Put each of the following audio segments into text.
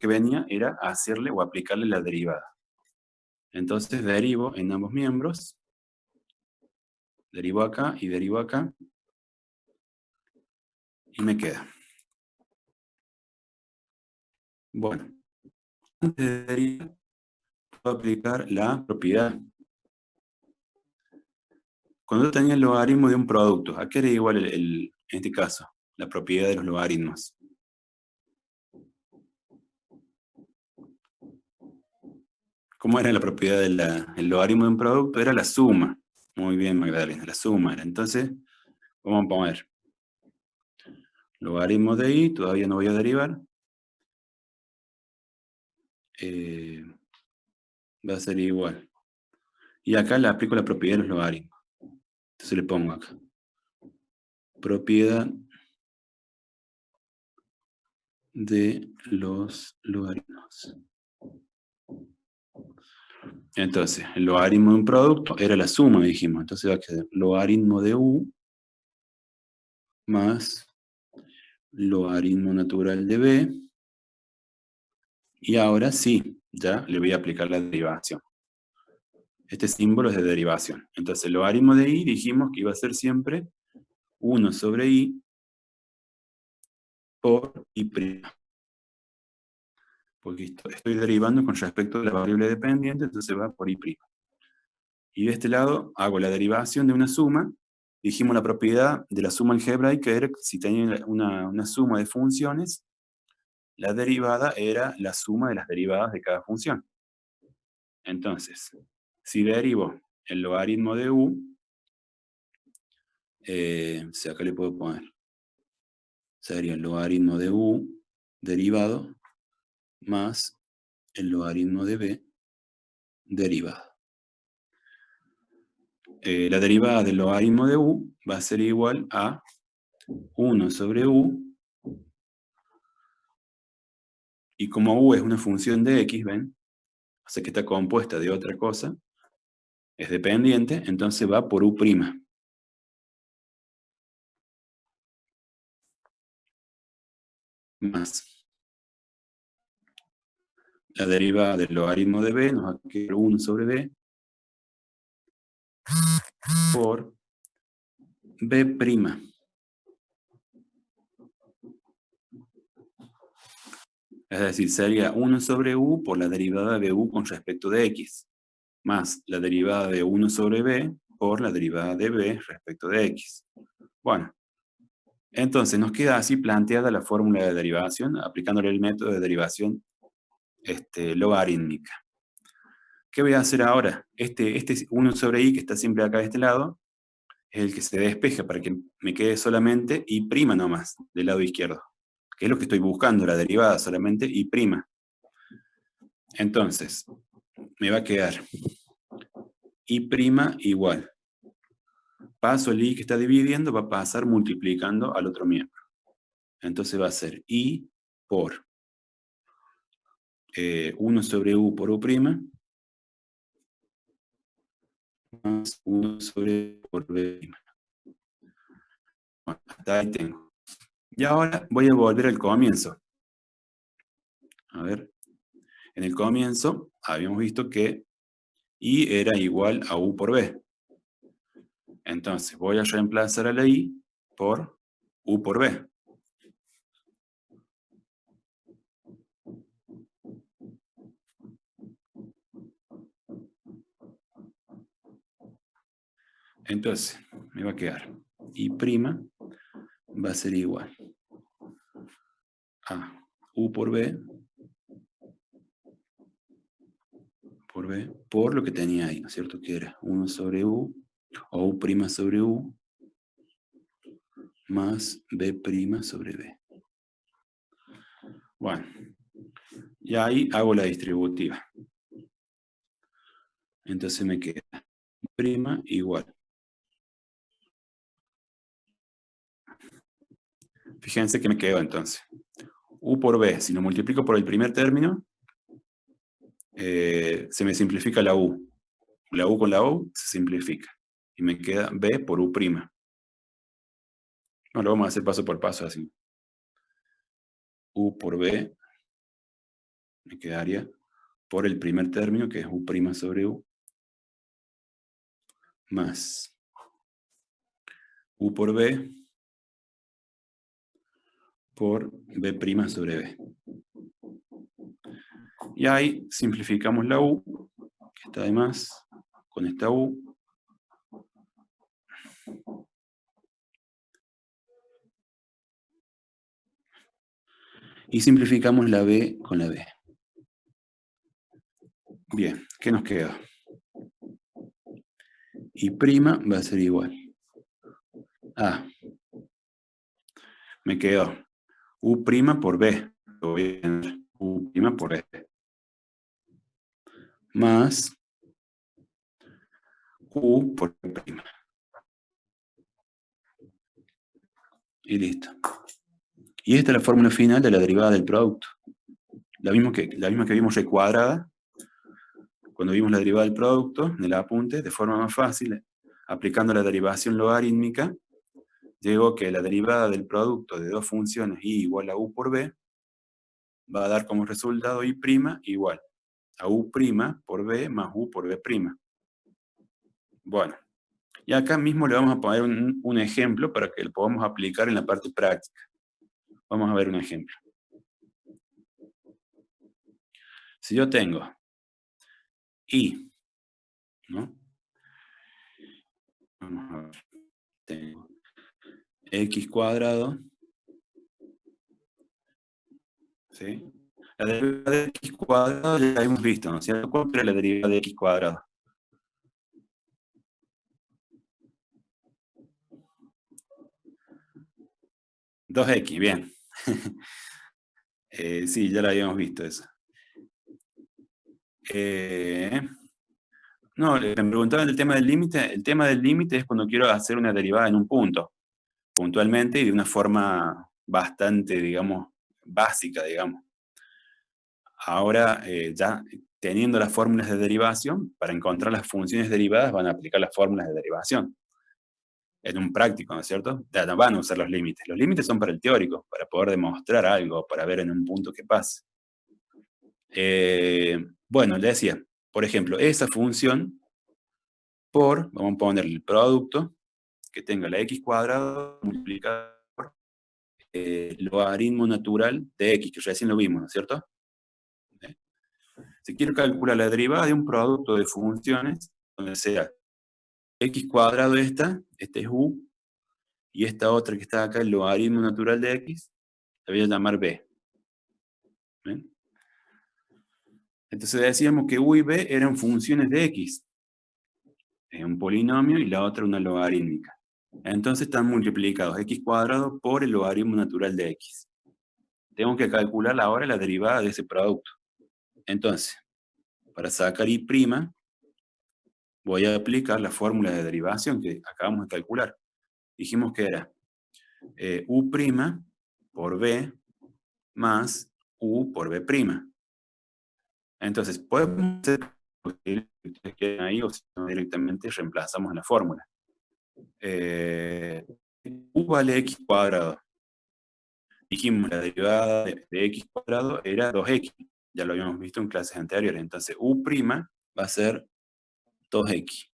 que venía era hacerle o aplicarle la derivada. Entonces derivo en ambos miembros, derivo acá, y me queda. Bueno, antes de derivar, puedo aplicar la propiedad. Cuando yo tenía el logaritmo de un producto, ¿a qué era igual en este caso? La propiedad de los logaritmos. ¿Cómo era la propiedad del logaritmo de un producto? Era la suma. Muy bien, Magdalena, la suma era. Entonces, vamos a poner logaritmo de i, todavía no voy a derivar. Va a ser igual. Y acá le aplico la propiedad de los logaritmos. Entonces le pongo acá. Propiedad de los logaritmos. Entonces, el logaritmo de un producto era la suma, dijimos. Entonces va a quedar logaritmo de u más logaritmo natural de b. Y ahora sí, ya le voy a aplicar la derivación. Este símbolo es de derivación. Entonces, el logaritmo de i dijimos que iba a ser siempre 1 sobre i por i'. Porque estoy derivando con respecto a la variable dependiente, entonces va por i'. Y de este lado hago la derivación de una suma. Dijimos la propiedad de la suma algebraica era que si tenía una suma de funciones, la derivada era la suma de las derivadas de cada función. Entonces, si derivo el logaritmo de u, si acá le puedo poner, sería el logaritmo de u derivado más el logaritmo de b derivado. La derivada del logaritmo de u va a ser igual a 1 sobre u, y como u es una función de x, ¿ven? O sea que está compuesta de otra cosa, es dependiente, entonces va por u'. Más la derivada del logaritmo de b, nos va a quedar 1 sobre b por b'. Es decir, sería 1 sobre u por la derivada de u con respecto de x, más la derivada de 1 sobre b por la derivada de b respecto de x. Bueno, entonces nos queda así planteada la fórmula de derivación, aplicándole el método de derivación logarítmica. ¿Qué voy a hacer ahora? Este 1 sobre i que está siempre acá de este lado, es el que se despeja para que me quede solamente i' nomás, del lado izquierdo. Que es lo que estoy buscando, la derivada, solamente i'. Entonces, me va a quedar i' igual. Paso el i que está dividiendo, va a pasar multiplicando al otro miembro. Entonces va a ser i por 1 sobre u por u', más 1 sobre u por b'. Bueno, hasta ahí tengo. Y ahora voy a volver al comienzo. A ver, en el comienzo habíamos visto que i era igual a u por b. Entonces voy a reemplazar a la i por u por b. Entonces me va a quedar i' va a ser igual a u por b por lo que tenía ahí, ¿no es cierto? Que era 1 sobre u, o u' sobre u, más b' sobre b. Bueno, y ahí hago la distributiva. Entonces me queda prima igual. Fíjense que me quedó entonces. U por b, si lo multiplico por el primer término, se me simplifica la u. La u con la u se simplifica. Y me queda b por u'. No, lo vamos a hacer paso por paso así. U por b Me quedaría por el primer término, que es u' sobre u, más u por b por b' sobre b. Y ahí simplificamos la u, que está de más, con esta u. Y simplificamos la b con la b. Bien, ¿qué nos queda? Y' va a ser igual. Me quedó u' por b. Lo voy a tener u' por b. Más u por b'. Y listo. Y esta es la fórmula final de la derivada del producto. La misma que vimos recuadrada cuando vimos la derivada del producto, en el apunte, de forma más fácil, aplicando la derivación logarítmica, llegó que la derivada del producto de dos funciones y igual a u por b va a dar como resultado y' igual a u' por b más u por b'. Bueno, y acá mismo le vamos a poner un ejemplo para que lo podamos aplicar en la parte práctica. Vamos a ver un ejemplo. Si yo tengo y, ¿no? Vamos a ver. Tengo x cuadrado, ¿sí? La derivada de x cuadrado ya la hemos visto, ¿no es cierto? ¿Cuál era la derivada de x cuadrado? Dos x, bien. Sí, ya la habíamos visto eso. No, me preguntaban del tema del límite. El tema del límite es cuando quiero hacer una derivada en un punto, puntualmente y de una forma bastante, digamos, básica, digamos. Ahora, ya teniendo las fórmulas de derivación, para encontrar las funciones derivadas van a aplicar las fórmulas de derivación. En un práctico, ¿no es cierto? Ya no van a usar los límites. Los límites son para el teórico, para poder demostrar algo, para ver en un punto qué pasa. Bueno, le decía, por ejemplo, esa función vamos a poner el producto que tenga la x cuadrado multiplicado por logaritmo natural de x, que recién lo vimos, ¿no es cierto? Si quiero calcular la derivada de un producto de funciones, donde sea x cuadrado esta es u, y esta otra que está acá, el logaritmo natural de x, la voy a llamar b. ¿Ven? Entonces decíamos que u y b eran funciones de x, un polinomio y la otra una logarítmica. Entonces están multiplicados x cuadrado por el logaritmo natural de x. Tengo que calcular ahora la derivada de ese producto. Entonces, para sacar y', voy a aplicar la fórmula de derivación que acabamos de calcular. Dijimos que era u' por b más u por b'. Entonces, podemos hacer que ustedes queden ahí o si no, directamente reemplazamos la fórmula. U vale x cuadrado. Dijimos la derivada de x cuadrado era 2x. Ya lo habíamos visto en clases anteriores. Entonces, u' va a ser 2x.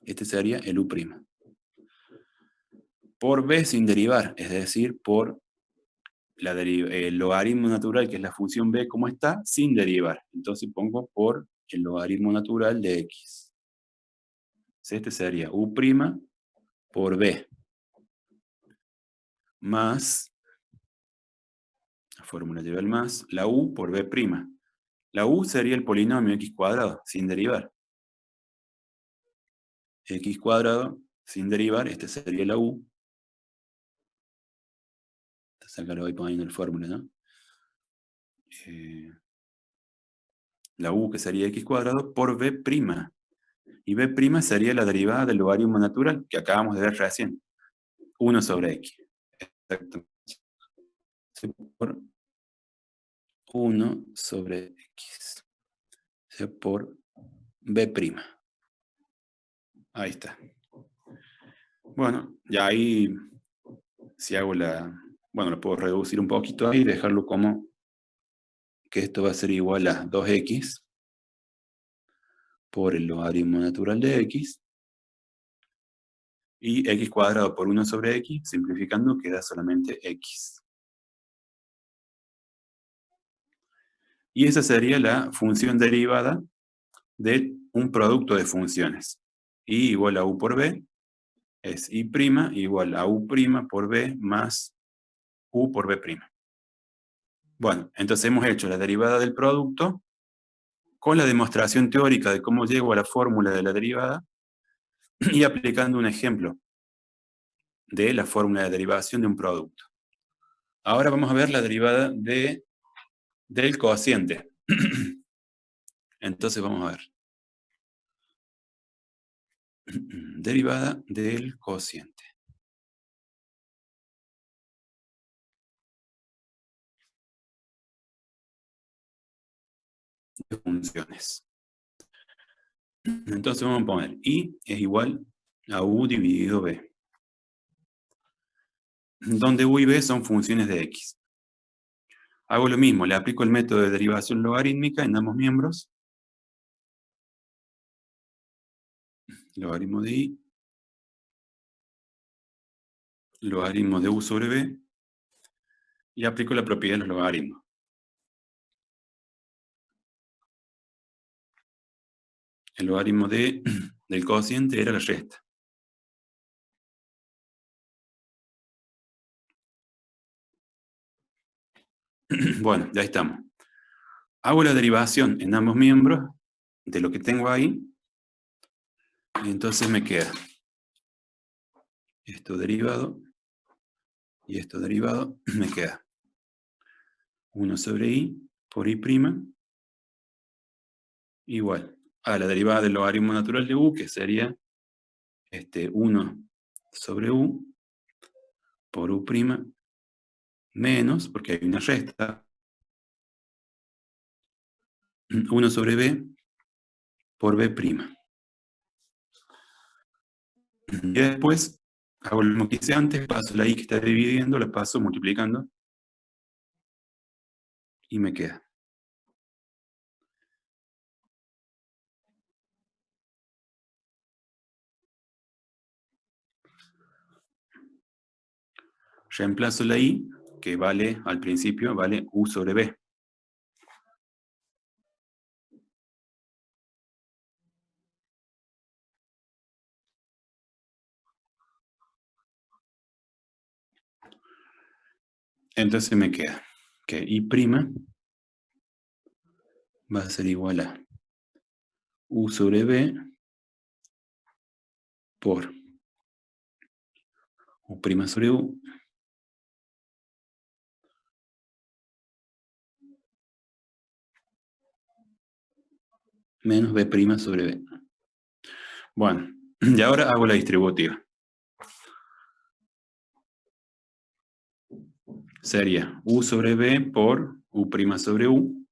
Este sería el u'. Por b sin derivar, es decir, por el logaritmo natural, que es la función b como está, sin derivar. Entonces pongo por el logaritmo natural de x. Este sería u' por b más, la fórmula lleva el más, la u por b'. La u sería el polinomio x cuadrado, sin derivar. X cuadrado, sin derivar, este sería la u. Entonces acá lo voy poniendo en la fórmula, ¿no? La u que sería x cuadrado por b'. Y b' sería la derivada del logaritmo natural que acabamos de ver recién. 1 sobre x. Exactamente. Por 1 sobre x. Por b'. Ahí está. Bueno, ya ahí, si hago bueno, lo puedo reducir un poquito ahí y dejarlo como que esto va a ser igual a 2x por el logaritmo natural de x, y x cuadrado por 1 sobre x, simplificando, queda solamente x. Y esa sería la función derivada de un producto de funciones. Y igual a u por b es y' igual a u' por b más u por b'. Bueno, entonces hemos hecho la derivada del producto con la demostración teórica de cómo llego a la fórmula de la derivada y aplicando un ejemplo de la fórmula de derivación de un producto. Ahora vamos a ver la derivada del cociente. Entonces vamos a ver. Derivada del cociente. De funciones. Entonces vamos a poner y es igual a u dividido b, donde u y b son funciones de x. Hago lo mismo, le aplico el método de derivación logarítmica en ambos miembros. Logaritmo de y, logaritmo de u sobre b, y aplico la propiedad de los logaritmos. El logaritmo del cociente era la resta. Bueno, ya estamos. Hago la derivación en ambos miembros de lo que tengo ahí, y entonces me queda esto derivado, y esto derivado, me queda 1 sobre i por i' igual a la derivada del logaritmo natural de u, que sería 1 sobre u por u' menos, porque hay una resta, 1 sobre b por b'. Y después hago lo mismo que hice antes, paso la i que está dividiendo, la paso multiplicando, y me queda. Reemplazo la i, que vale, al principio, vale u sobre b. Entonces me queda que i' va a ser igual a u sobre b por u' sobre u menos b' sobre b. Bueno, y ahora hago la distributiva. Sería u sobre b por u' sobre u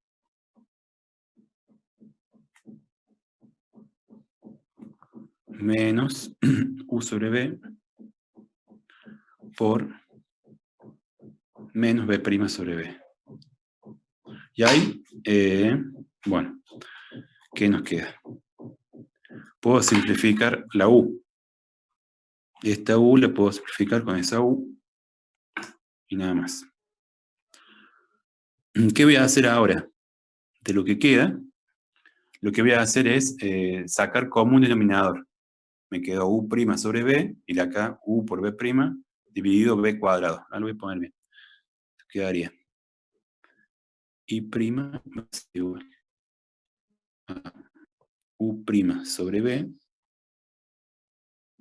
menos u sobre b por menos b' sobre b. Y ahí, bueno, ¿qué nos queda? Puedo simplificar la u. Esta u la puedo simplificar con esa u y nada más. ¿Qué voy a hacer ahora? De lo que queda, lo que voy a hacer es sacar común denominador. Me quedó u' sobre b, y de acá u por b' dividido b cuadrado. Ahora lo voy a poner bien. Quedaría i' más igual a u' sobre b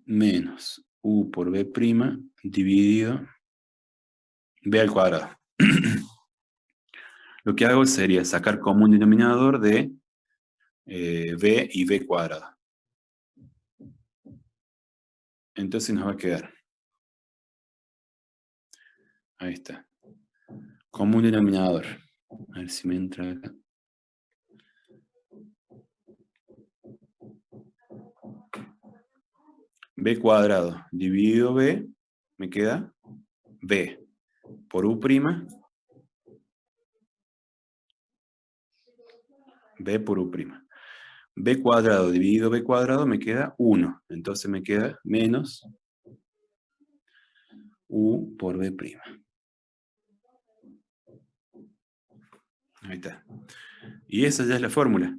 menos u por b' dividido b al cuadrado. Lo que hago sería sacar común denominador de b y b cuadrado. Entonces nos va a quedar. Ahí está. Común denominador. A ver si me entra acá. B cuadrado dividido b, me queda b por u' b por u'. b cuadrado dividido b cuadrado me queda 1. Entonces me queda menos u por b'. Ahí está. Y esa ya es la fórmula.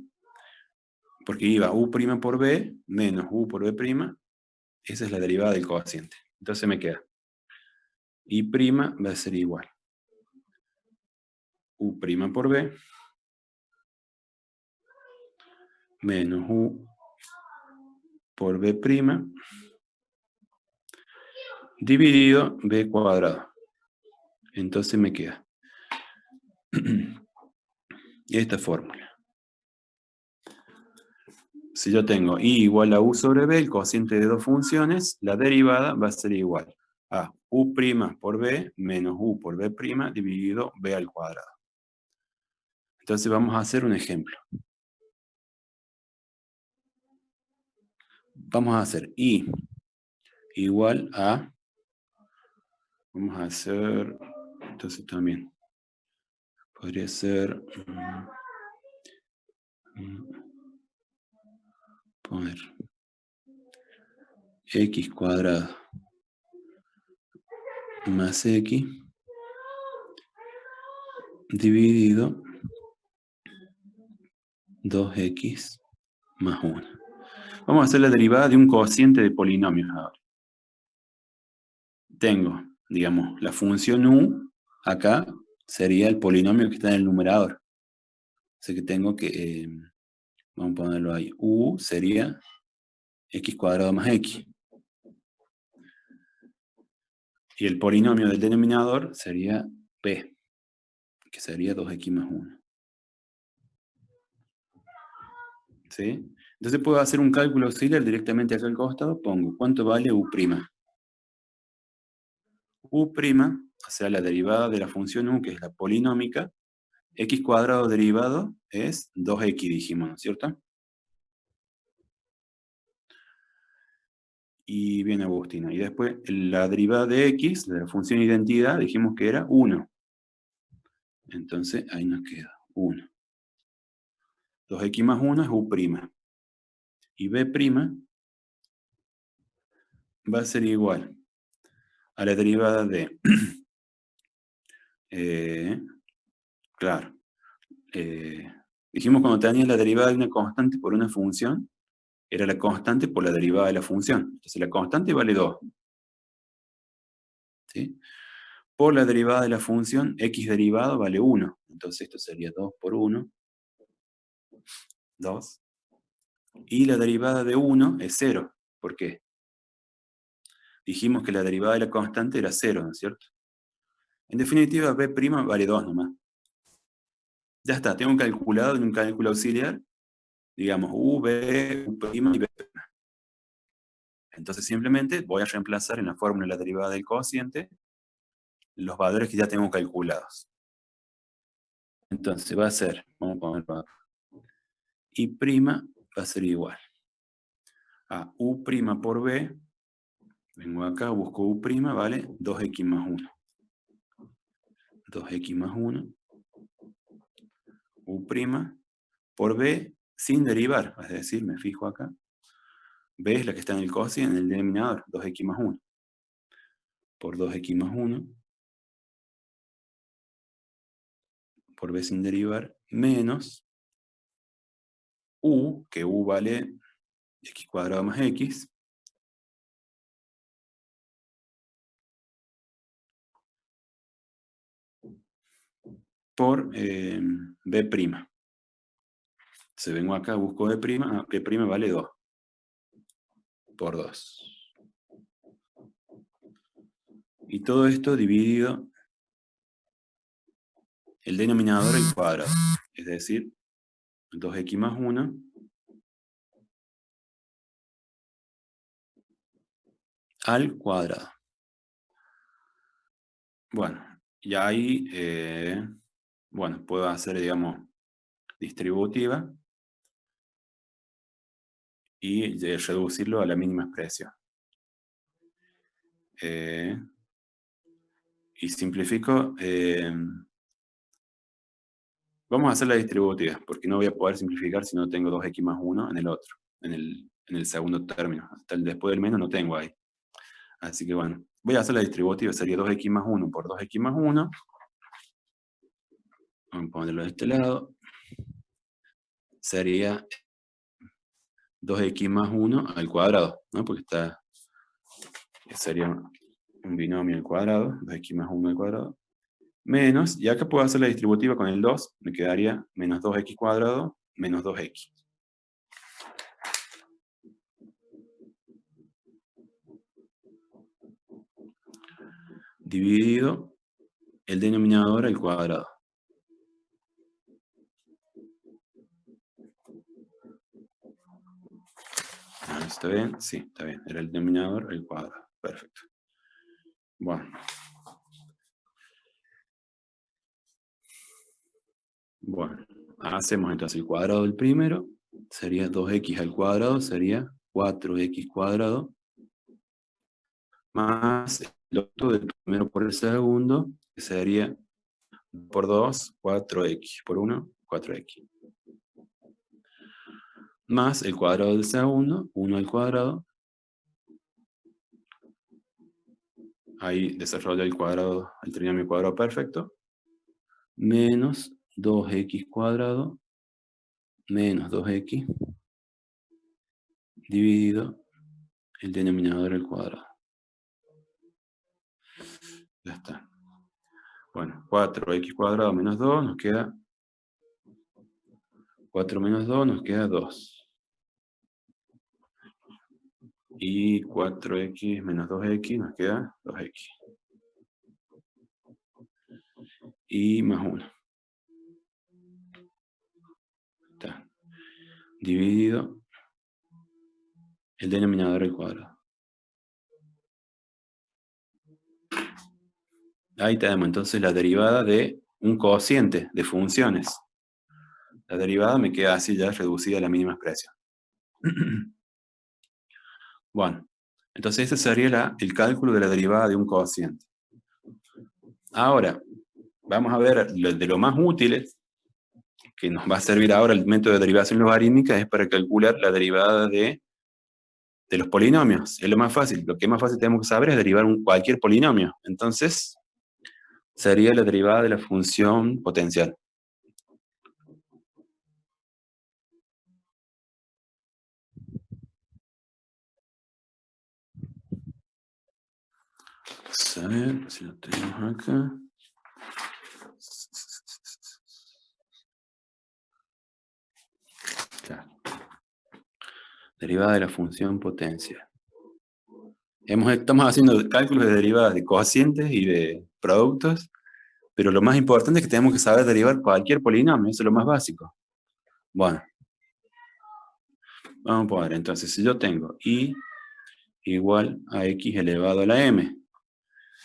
Porque iba u' por b menos u por b'. Esa es la derivada del cociente. Entonces me queda y' va a ser igual u' por b menos u por b' dividido b cuadrado. Entonces me queda esta fórmula. Si yo tengo i igual a u sobre b, el cociente de dos funciones, la derivada va a ser igual a u' por b menos u por b' dividido b al cuadrado. Entonces vamos a hacer un ejemplo. Vamos a hacer i igual a... Vamos a hacer... Entonces también podría ser... poner x cuadrado más x dividido 2x más 1. Vamos a hacer la derivada de un cociente de polinomios ahora. Tengo, digamos, la función u, acá sería el polinomio que está en el numerador. Así que tengo que, vamos a ponerlo ahí, u sería x cuadrado más x. Y el polinomio del denominador sería p, que sería 2x más 1. ¿Sí? Entonces puedo hacer un cálculo auxiliar directamente acá al costado, pongo cuánto vale u'. U', o sea, la derivada de la función u, que es la polinómica, x cuadrado derivado es 2x, dijimos, ¿no es cierto? Y bien, Agustina. Y después la derivada de x, de la función identidad, dijimos que era 1. Entonces ahí nos queda 1. 2x más 1 es u'. Y b' va a ser igual a la derivada de... claro. Dijimos cuando tenías la derivada de una constante por una función, era la constante por la derivada de la función. Entonces la constante vale 2. ¿Sí? Por la derivada de la función, x derivado vale 1. Entonces esto sería 2 por 1. 2. Y la derivada de 1 es 0. ¿Por qué? Dijimos que la derivada de la constante era 0, ¿no es cierto? En definitiva, b' vale 2 nomás. Ya está, tengo calculado en un cálculo auxiliar, digamos, u, b, u' y b'. Entonces simplemente voy a reemplazar en la fórmula de la derivada del cociente los valores que ya tengo calculados. Entonces va a ser, vamos a ponerlo acá, y' va a ser igual a u' por b, vengo acá, busco u', vale 2x más 1. 2x más 1, u' por b sin derivar, es decir, me fijo acá, b es la que está en el cociente, en el denominador, 2x más 1, por 2x más 1, por b sin derivar, menos u, que u vale x cuadrado más x, por b'. Se vengo acá, busco b', b' vale 2, por 2. Y todo esto dividido el denominador al cuadrado, es decir, 2x más 1 al cuadrado. Bueno, y ahí, bueno, puedo hacer, digamos, distributiva y reducirlo a la mínima expresión. Y simplifico Vamos a hacer la distributiva, porque no voy a poder simplificar si no tengo 2x más 1 en el otro, en el segundo término. Hasta el después del menos no tengo ahí. Así que bueno, voy a hacer la distributiva, sería 2x más 1 por 2x más 1. Vamos a ponerlo de este lado. Sería 2x más 1 al cuadrado, ¿no? Porque sería un binomio al cuadrado, 2x más 1 al cuadrado. Menos, y acá puedo hacer la distributiva con el 2, me quedaría menos 2x cuadrado menos 2x. Dividido el denominador al cuadrado. ¿Está bien? Sí, está bien. Era el denominador al cuadrado. Perfecto. Bueno, hacemos entonces el cuadrado del primero. Sería 2x al cuadrado, sería 4x cuadrado. Más el otro del primero por el segundo, que sería por 2, 4x. Por 1, 4x. Más el cuadrado del segundo, 1 al cuadrado. Ahí desarrolla el cuadrado, el trinomio cuadrado perfecto. Menos 2x cuadrado menos 2x dividido el denominador al cuadrado. Ya está. Bueno, 4x cuadrado menos 2 nos queda 4 menos 2 nos queda 2. Y 4x menos 2x nos queda 2x. Y más 1. Está. Dividido el denominador al cuadrado. Ahí tenemos entonces la derivada de un cociente de funciones. La derivada me queda así ya reducida a la mínima expresión. Bueno, entonces ese sería el cálculo de la derivada de un cociente. Ahora, vamos a ver de lo más útiles que nos va a servir ahora el método de derivación logarítmica es para calcular la derivada de los polinomios. Es lo más fácil. Lo que es más fácil tenemos que saber es derivar cualquier polinomio. Entonces, sería la derivada de la función potencial. Vamos a ver si lo tenemos acá. Claro. Derivada de la función potencial. Estamos haciendo cálculos de derivadas de cocientes y de productos, pero lo más importante es que tenemos que saber derivar cualquier polinomio, eso es lo más básico. Bueno, vamos a poner entonces, si yo tengo i igual a x elevado a la m.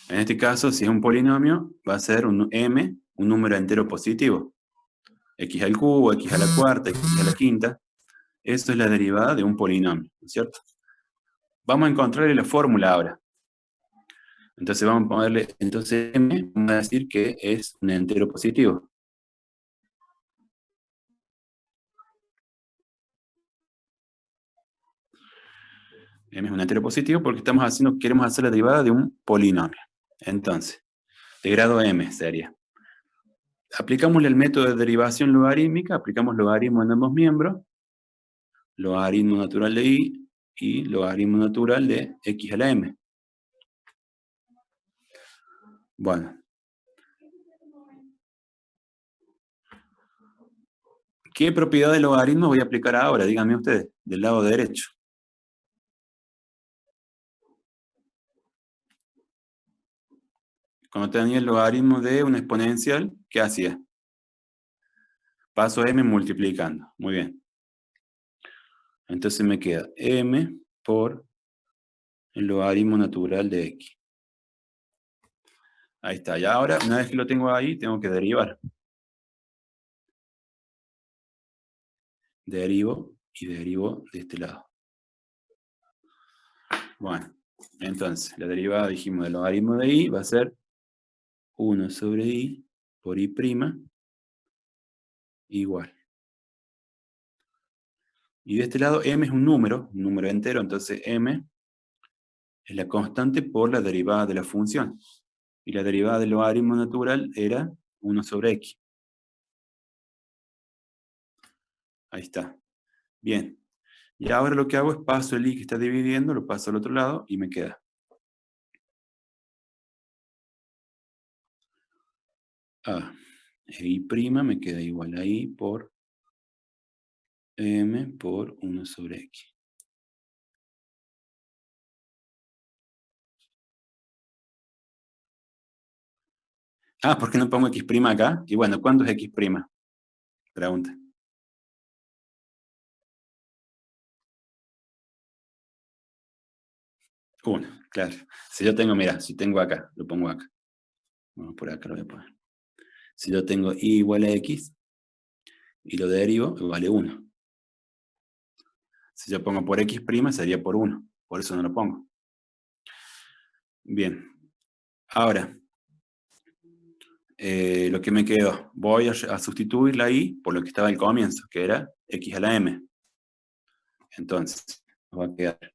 En este caso, si es un polinomio, va a ser un m, un número entero positivo. X al cubo, x a la cuarta, x a la quinta. Eso es la derivada de un polinomio, ¿no es cierto? Vamos a encontrarle la fórmula ahora. Entonces vamos a ponerle, entonces m, vamos a decir que es un entero positivo. M es un entero positivo porque queremos hacer la derivada de un polinomio. Entonces, de grado m sería. Aplicamos el método de derivación logarítmica, aplicamos logaritmo en ambos miembros, logaritmo natural de i y logaritmo natural de x a la m. Bueno. ¿Qué propiedad de logaritmo voy a aplicar ahora? Díganme ustedes, del lado derecho. Cuando tenía el logaritmo de una exponencial, ¿qué hacía? Paso m multiplicando. Muy bien. Entonces me queda m por el logaritmo natural de x. Ahí está. Y ahora, una vez que lo tengo ahí, tengo que derivar. Derivo y derivo de este lado. Bueno, entonces, la derivada, dijimos, del logaritmo de i va a ser 1 sobre i por i', igual. Y de este lado m es un número entero, entonces m es la constante por la derivada de la función. Y la derivada del logaritmo natural era 1 sobre x. Ahí está. Bien. Y ahora lo que hago es paso el i que está dividiendo, lo paso al otro lado y me queda a i' me queda igual a i por m por 1 sobre x. Ah, ¿por qué no pongo x' acá? Y bueno, ¿cuánto es x'? Pregunta. 1, claro. Si yo tengo, mira, si tengo acá, lo pongo acá. Vamos por acá, lo voy a poner. Si yo tengo i igual a x y lo derivo, vale 1. Si yo pongo por x' sería por 1. Por eso no lo pongo. Bien. Ahora, lo que me quedó, voy a sustituir la i por lo que estaba al comienzo, que era x a la m. Entonces, nos va a quedar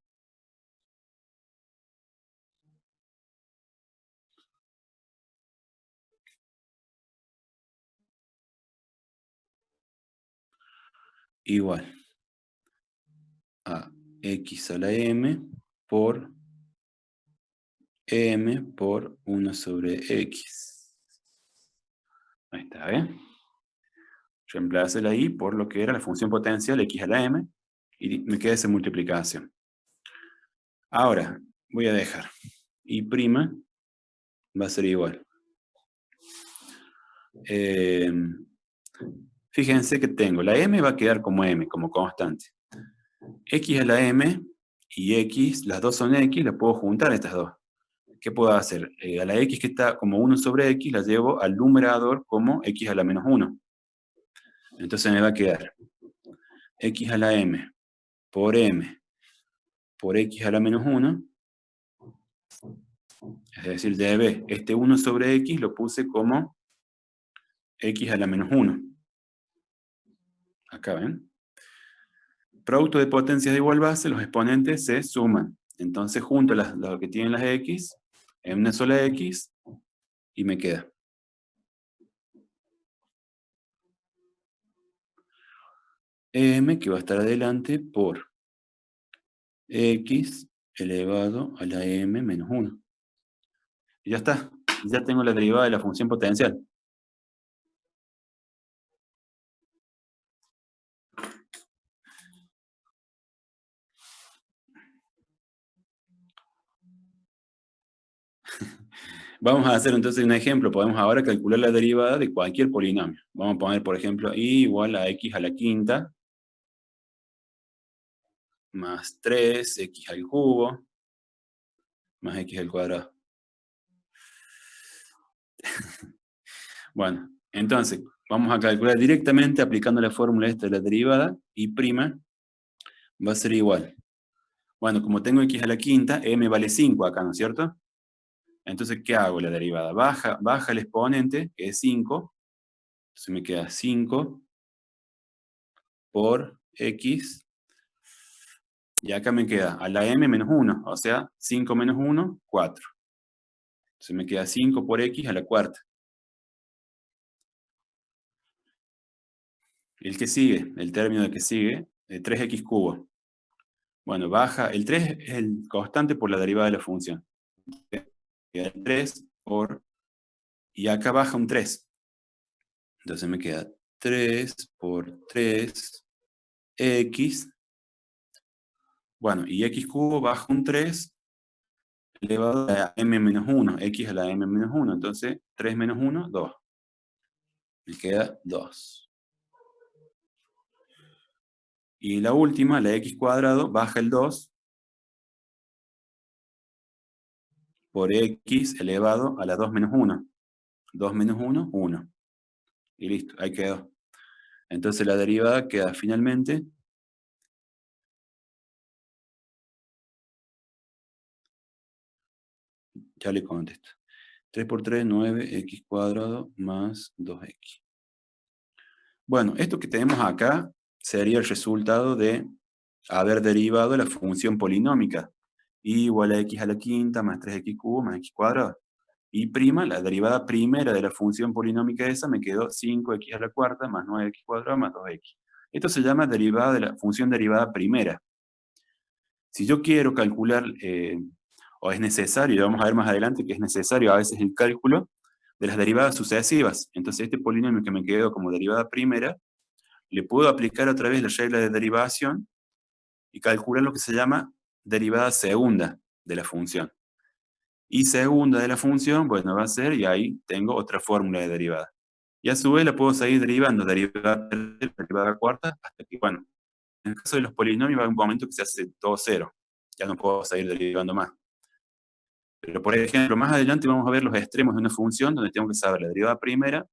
igual a x a la m por m por 1 sobre x. Ahí está, ¿ven? Reemplace la i por lo que era la función potencial x a la m y me queda esa multiplicación. Ahora, voy a dejar i' va a ser igual. Fíjense que tengo, la m va a quedar como m, como constante. X a la m y x, las dos son x, las puedo juntar estas dos. ¿Qué puedo hacer? A la x que está como 1 sobre x, la llevo al numerador como x a la menos 1. Entonces me va a quedar x a la m por x a la menos 1. Es decir, db, este 1 sobre x lo puse como x a la menos 1. Acá ven. Producto de potencias de igual base, los exponentes se suman. Entonces junto lo que tienen las x en una sola x y me queda m que va a estar adelante por x elevado a la m menos 1. Y ya está. Ya tengo la derivada de la función potencial. Vamos a hacer entonces un ejemplo. Podemos ahora calcular la derivada de cualquier polinomio. Vamos a poner, por ejemplo, i igual a x a la quinta más 3x al cubo más x al cuadrado. Bueno, entonces vamos a calcular directamente aplicando la fórmula esta de la derivada. I' va a ser igual. Bueno, como tengo x a la quinta, m vale 5 acá, ¿no es cierto? Entonces, ¿qué hago? La derivada baja el exponente, que es 5. Entonces me queda 5 por x. Y acá me queda a la m menos 1. O sea, 5 menos 1, 4. Entonces me queda 5 por x a la cuarta. El que sigue, el término que sigue, 3x cubo. Bueno, baja, el 3 es el constante por la derivada de la función. Queda 3 por, y acá baja un 3. Entonces me queda 3 por 3 x. Bueno, y x cubo baja un 3 elevado a m menos 1, x a la m menos 1. Entonces, 3 menos 1, 2. Me queda 2. Y la última, la x cuadrado, baja el 2 por x elevado a la 2 menos 1. 2 menos 1, 1. Y listo, ahí quedó. Entonces la derivada queda finalmente ya le contesto. 3 por 3, 9, x cuadrado más 2x. Bueno, esto que tenemos acá sería el resultado de haber derivado la función polinómica. Y igual a x a la quinta más 3x cubo más x cuadrado. Y prima, la derivada primera de la función polinómica esa, me quedó 5x a la cuarta más 9x cuadrado más 2x. Esto se llama derivada de la función derivada primera. Si yo quiero calcular, o es necesario, y vamos a ver más adelante que es necesario a veces el cálculo de las derivadas sucesivas. Entonces este polinomio que me quedó como derivada primera, le puedo aplicar otra vez la regla de derivación y calcular lo que se llama derivada segunda de la función. Y segunda de la función, bueno, va a ser, y ahí tengo otra fórmula de derivada. Y a su vez la puedo seguir derivando, derivada tercera, derivada cuarta, hasta que, bueno, en el caso de los polinomios va a haber un momento que se hace todo cero. Ya no puedo seguir derivando más. Pero, por ejemplo, más adelante vamos a ver los extremos de una función donde tengo que saber la derivada primera,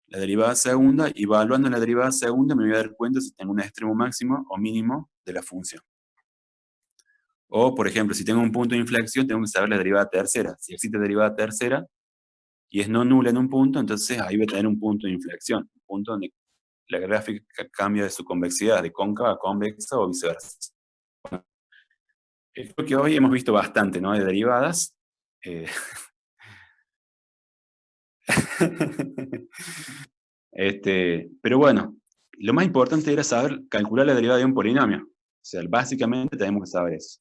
la derivada segunda, y evaluando la derivada segunda me voy a dar cuenta si tengo un extremo máximo o mínimo de la función. O, por ejemplo, si tengo un punto de inflexión, tengo que saber la derivada tercera. Si existe derivada tercera y es no nula en un punto, entonces ahí voy a tener un punto de inflexión, un punto donde la gráfica cambia de su convexidad, de cóncava a convexa o viceversa. Bueno, creo que hoy hemos visto bastante, ¿no? De derivadas. Eh, pero bueno, lo más importante era saber calcular la derivada de un polinomio. O sea, básicamente tenemos que saber eso.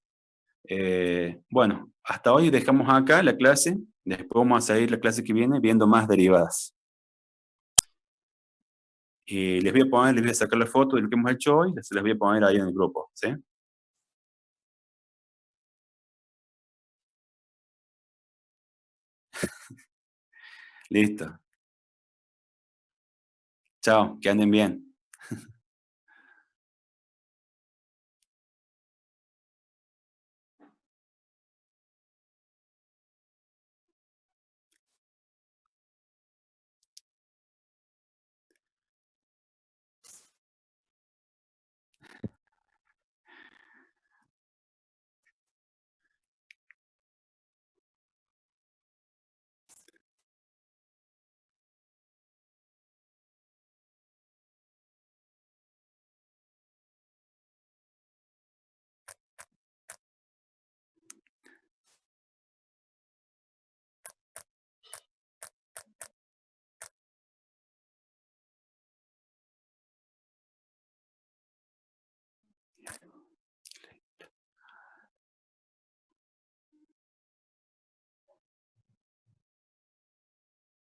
Bueno, hasta hoy dejamos acá la clase. Después vamos a seguir la clase que viene viendo más derivadas. Les voy a poner, les voy a sacar la foto de lo que hemos hecho hoy, se las voy a poner ahí en el grupo, ¿sí? Listo. Chao, que anden bien.